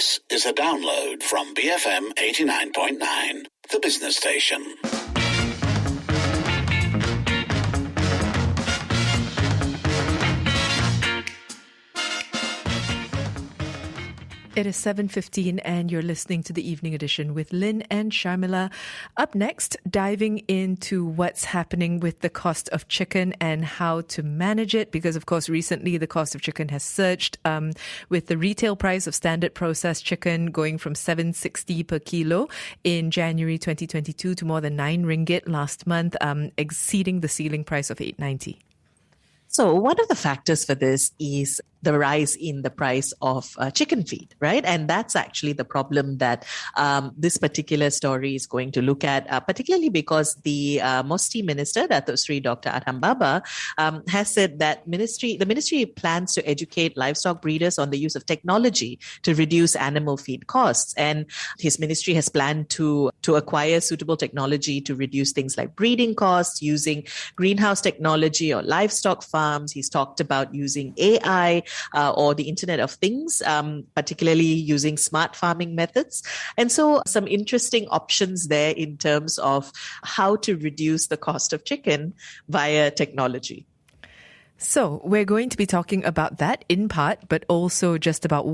This is a download from BFM 89.9, the business station. It is 7:15 and you're listening to the Evening Edition with Lynn and Sharmilla. Up next, diving into what's happening with the cost of chicken and how to manage it, because of course recently the cost of chicken has surged, with the retail price of standard processed chicken going from 7.60 per kilo in January 2022 to more than 9 ringgit last month, exceeding the ceiling price of 8.90. So one of the factors for this is the rise in the price of chicken feed, right? And that's actually the problem that this particular story is going to look at, particularly because the Mosti Minister, Datuk Sri Dr. Adham Baba, has said that the ministry plans to educate livestock breeders on the use of technology to reduce animal feed costs. And his ministry has planned to acquire suitable technology to reduce things like breeding costs, using greenhouse technology or livestock farms. He's talked about using AI, or the Internet of Things, particularly using smart farming methods. And so some interesting options there in terms of how to reduce the cost of chicken via technology. So we're going to be talking about that in part, but also just about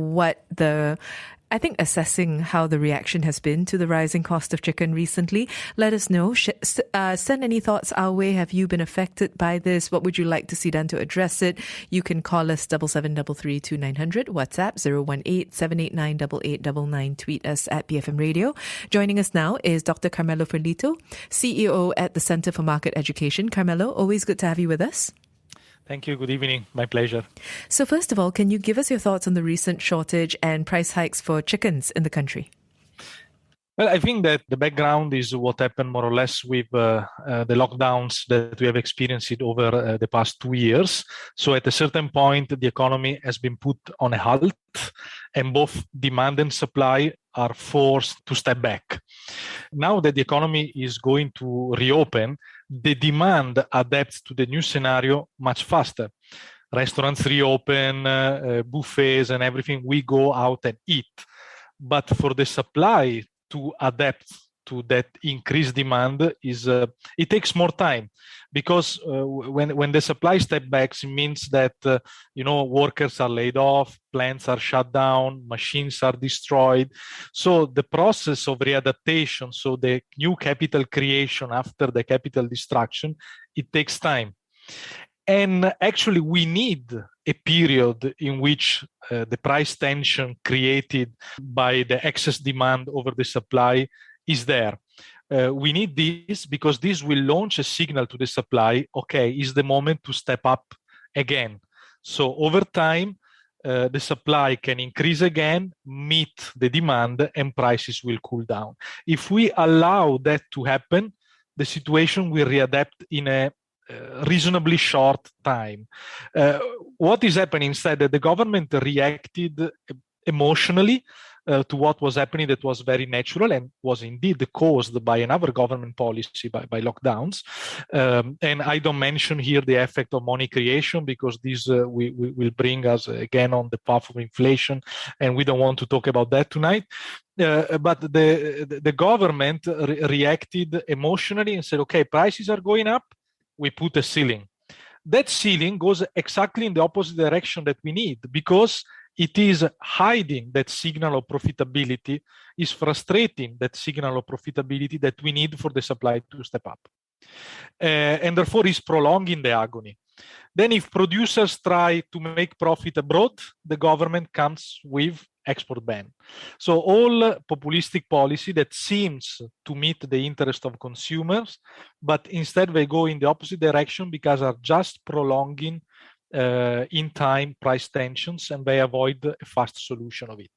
assessing how the reaction has been to the rising cost of chicken recently. Let us know. Send any thoughts our way. Have you been affected by this? What would you like to see done to address it? You can call us 7733 2900, WhatsApp 018-789-8899, tweet us at BFM Radio. Joining us now is Dr. Carmelo Ferlito, CEO at the Centre for Market Education. Carmelo, always good to have you with us. Thank you. Good evening. My pleasure. So first of all, can you give us your thoughts on the recent shortage and price hikes for chickens in the country? Well, I think that the background is what happened more or less with the lockdowns that we have experienced over the past 2 years. So at a certain point, the economy has been put on a halt, and both demand and supply are forced to step back. Now that the economy is going to reopen, the demand adapts to the new scenario much faster. Restaurants reopen, buffets and everything, we go out and eat. But for the supply to adapt to that increased demand it takes more time, because when the supply step backs, it means that workers are laid off, plants are shut down, machines are destroyed. So the process of readaptation, so the new capital creation after the capital destruction, it takes time. And actually, we need a period in which the price tension created by the excess demand over the supply is there. We need this because this will launch a signal to the supply, okay, is the moment to step up again. So over time, the supply can increase again, meet the demand, and prices will cool down. If we allow that to happen, the situation will readapt in a reasonably short time. What is happening instead, that the government reacted emotionally to what was happening, that was very natural and was indeed caused by another government policy, by lockdowns. And I don't mention here the effect of money creation, because this will bring us again on the path of inflation, and we don't want to talk about that tonight. But the government reacted emotionally and said, okay, prices are going up, we put a ceiling. That ceiling goes exactly in the opposite direction that we need, because it is hiding that signal of profitability, is frustrating that signal of profitability that we need for the supply to step up. And therefore is prolonging the agony. Then if producers try to make profit abroad, the government comes with export ban. So all populistic policy that seems to meet the interest of consumers, but instead they go in the opposite direction because are just prolonging in time price tensions, and they avoid a fast solution of it.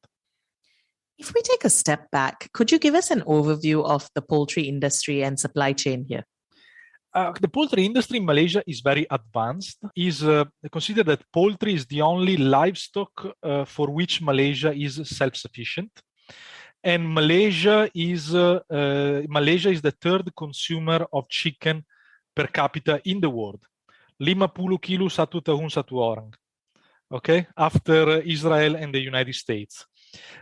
If we take a step back, could you give us an overview of the poultry industry and supply chain here? The poultry industry in Malaysia is very advanced. Consider that poultry is the only livestock for which Malaysia is self-sufficient. And Malaysia is the third consumer of chicken per capita in the world. 50 kilo satu tahun satu orang. Okay, after Israel and the United States.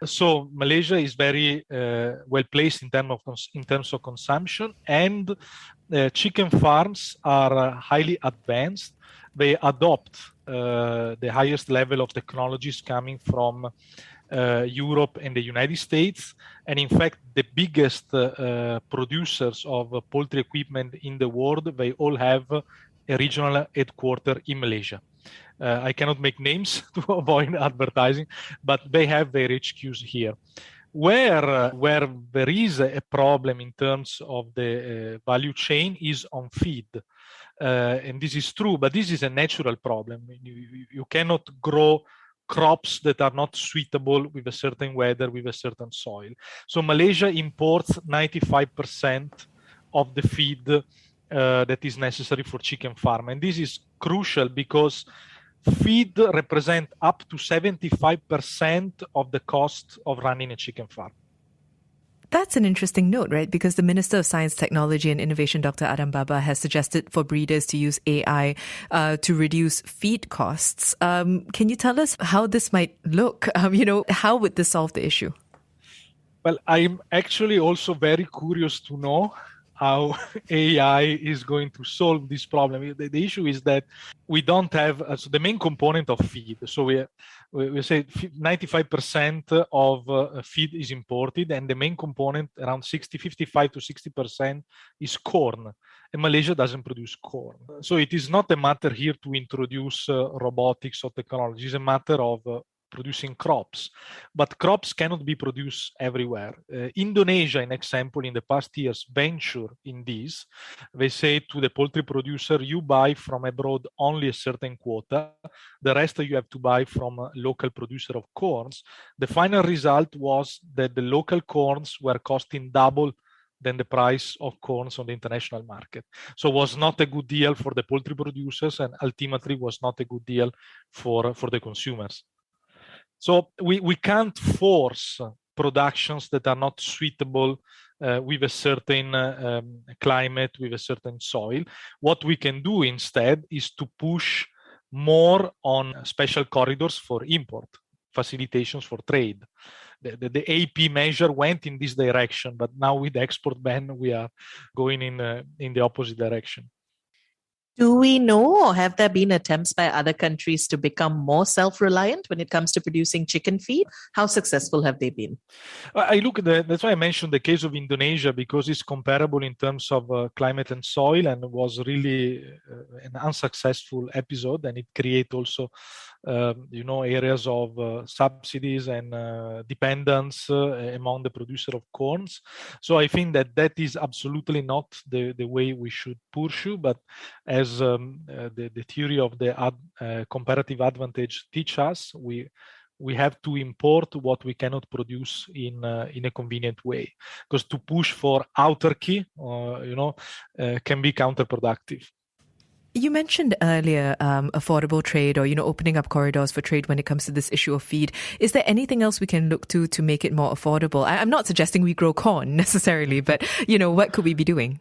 So Malaysia is very well placed in terms of consumption, and chicken farms are highly advanced. They adopt the highest level of technologies coming from Europe and the United States. And in fact, the biggest producers of poultry equipment in the world, they all have a regional headquarters in Malaysia. I cannot make names to avoid advertising, but they have their HQs here. Where there is a problem in terms of the value chain is on feed. And this is true, but this is a natural problem. You cannot grow crops that are not suitable with a certain weather, with a certain soil. So Malaysia imports 95% of the feed that is necessary for chicken farm. And this is crucial because feed represent up to 75% of the cost of running a chicken farm. That's an interesting note, right? Because the Minister of Science, Technology and Innovation, Dr. Adham has suggested for breeders to use AI to reduce feed costs. Can you tell us how this might look? How would this solve the issue? Well, I'm actually also very curious to know how AI is going to solve this problem. The issue is that we don't have so the main component of feed. So we say 95% of feed is imported, and the main component, around 55 to 60%, is corn. And Malaysia doesn't produce corn. So it is not a matter here to introduce robotics or technology. It's a matter of producing crops, but crops cannot be produced everywhere. Indonesia, in example, in the past years, venture in this. They say to the poultry producer, you buy from abroad only a certain quota. The rest you have to buy from a local producer of corns. The final result was that the local corns were costing double than the price of corns on the international market. So it was not a good deal for the poultry producers, and ultimately was not a good deal for the consumers. So we can't force productions that are not suitable with a certain climate, with a certain soil. What we can do instead is to push more on special corridors for import, facilitations for trade. The AP measure went in this direction, but now with the export ban, we are going in the opposite direction. Do we know, or have there been attempts by other countries to become more self-reliant when it comes to producing chicken feed? How successful have they been? That's why I mentioned the case of Indonesia, because it's comparable in terms of climate and soil, and was really an unsuccessful episode, and it created also areas of subsidies and dependence among the producer of corns. So I think that is absolutely not the way we should pursue, but as the theory of the comparative advantage teach us, we have to import what we cannot produce in a convenient way, because to push for autarky, can be counterproductive. You mentioned earlier affordable trade, or opening up corridors for trade when it comes to this issue of feed. Is there anything else we can look to make it more affordable? I'm not suggesting we grow corn necessarily, but what could we be doing?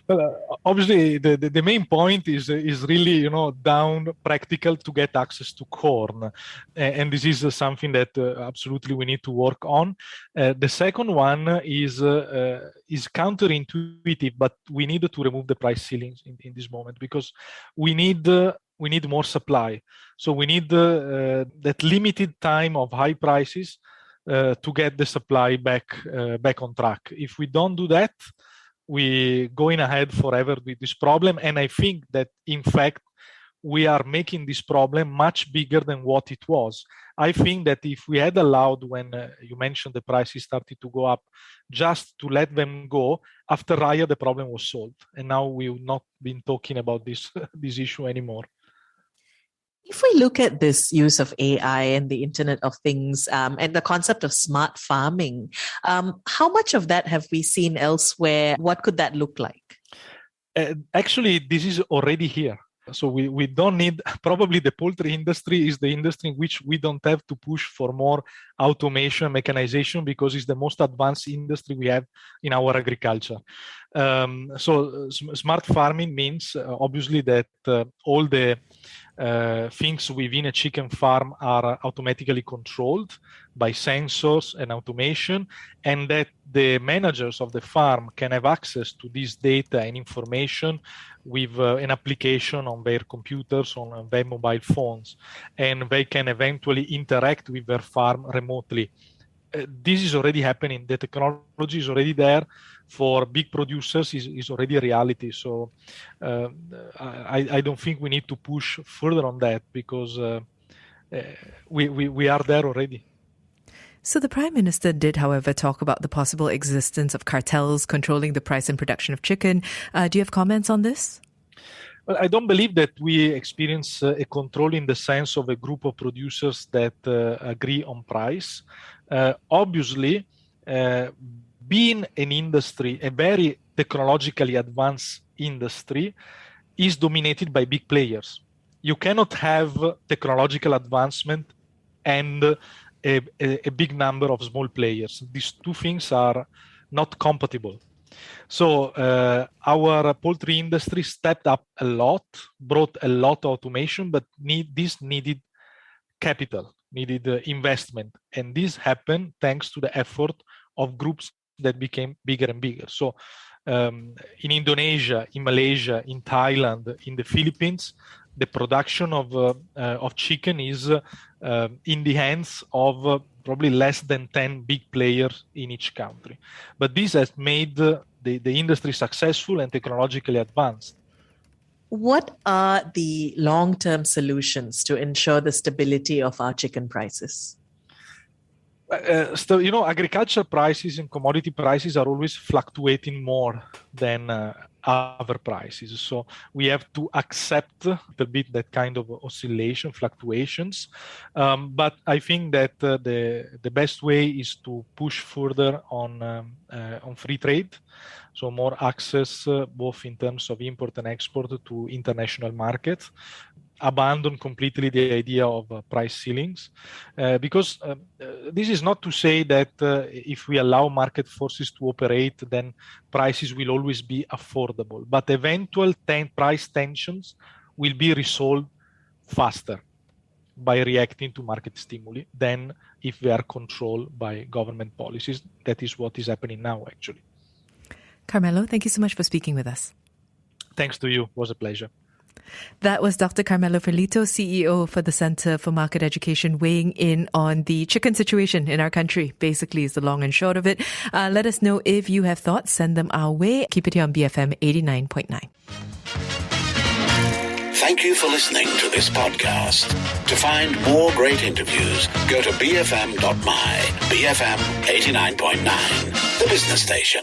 Well, obviously, the main point is really down practical to get access to corn, and this is something that absolutely we need to work on. The second one is counterintuitive, but we need to remove the price ceilings in this moment, because we need more supply. So we need that limited time of high prices to get the supply back on track. If we don't do that, we going ahead forever with this problem. And I think that, in fact, we are making this problem much bigger than what it was. I think that if we had allowed, when you mentioned the prices started to go up, just to let them go, after Raya, the problem was solved. And now we will not been talking about this issue anymore. If we look at this use of AI and the Internet of Things and the concept of smart farming, how much of that have we seen elsewhere? What could that look like? Actually, this is already here. So we don't need, probably the poultry industry is the industry in which we don't have to push for more automation, mechanization, because it's the most advanced industry we have in our agriculture. So smart farming means obviously that all the things within a chicken farm are automatically controlled by sensors and automation, and that the managers of the farm can have access to this data and information with an application on their computers, on their mobile phones, and they can eventually interact with their farm remotely. This is already happening. The technology is already there. For big producers, is already a reality. So I don't think we need to push further on that, because we are there already. So the Prime Minister did, however, talk about the possible existence of cartels controlling the price and production of chicken. Do you have comments on this? Well, I don't believe that we experience a control in the sense of a group of producers that agree on price. Obviously, being an industry, a very technologically advanced industry, is dominated by big players. You cannot have technological advancement and a big number of small players. These two things are not compatible. So our poultry industry stepped up a lot, brought a lot of automation, but this needed capital, needed investment. And this happened thanks to the effort of groups that became bigger and bigger. So in Indonesia, in Malaysia, in Thailand, in the Philippines, the production of chicken is in the hands of probably less than 10 big players in each country. But this has made the industry successful and technologically advanced. What are the long-term solutions to ensure the stability of our chicken prices? Agriculture prices and commodity prices are always fluctuating more than other prices. So we have to accept a little bit that kind of oscillation, fluctuations. But I think that the best way is to push further on free trade. So more access, both in terms of import and export to international markets. Abandon completely the idea of price ceilings, because this is not to say that if we allow market forces to operate, then prices will always be affordable. But eventual price tensions will be resolved faster by reacting to market stimuli than if they are controlled by government policies. That is what is happening now, actually. Carmelo, thank you so much for speaking with us. Thanks to you. It was a pleasure. That was Dr. Carmelo Ferlito, CEO for the Center for Market Education, weighing in on the chicken situation in our country, basically is the long and short of it. Let us know if you have thoughts. Send them our way. Keep it here on BFM 89.9. Thank you for listening to this podcast. To find more great interviews, go to bfm.my, BFM 89.9, the business station.